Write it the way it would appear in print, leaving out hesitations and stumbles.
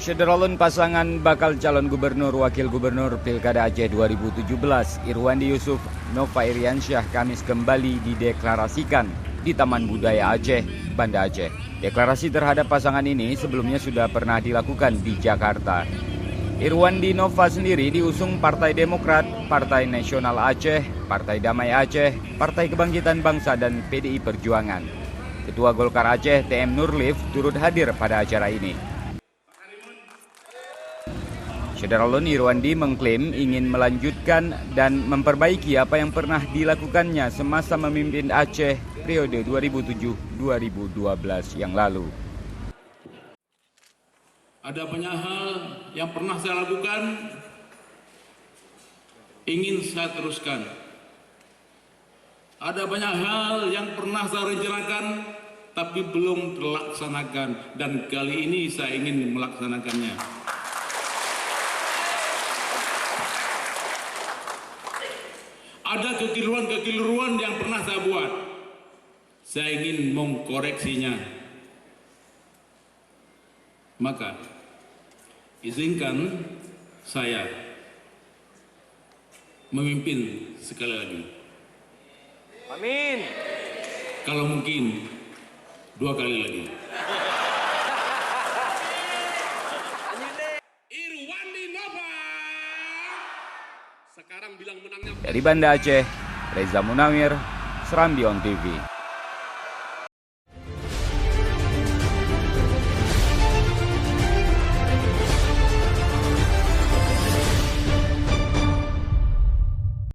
Syederalun pasangan bakal calon gubernur wakil gubernur Pilkada Aceh 2017 Irwandi Yusuf Nova Iriansyah Kamis kembali dideklarasikan di Taman Budaya Aceh, Banda Aceh. Deklarasi terhadap pasangan ini sebelumnya sudah pernah dilakukan di Jakarta. Irwandi Nova sendiri diusung Partai Demokrat, Partai Nasional Aceh, Partai Damai Aceh, Partai Kebangkitan Bangsa, dan PDI Perjuangan. Ketua Golkar Aceh TM Nurlif turut hadir pada acara ini. Syederalun Irwandi mengklaim ingin melanjutkan dan memperbaiki apa yang pernah dilakukannya semasa memimpin Aceh periode 2007-2012 yang lalu. Ada banyak hal yang pernah saya lakukan, ingin saya teruskan. Ada banyak hal yang pernah saya rencanakan, tapi belum terlaksanakan, dan kali ini saya ingin melaksanakannya. Ada kekeliruan yang pernah saya buat. Saya ingin mengkoreksinya. Maka, izinkan saya memimpin sekali lagi. Amin. Kalau mungkin, 2 kali lagi. Irwandi Nova. Sekarang bilang menangnya. Dari Banda Aceh, Reza Munawir, Serambi On TV.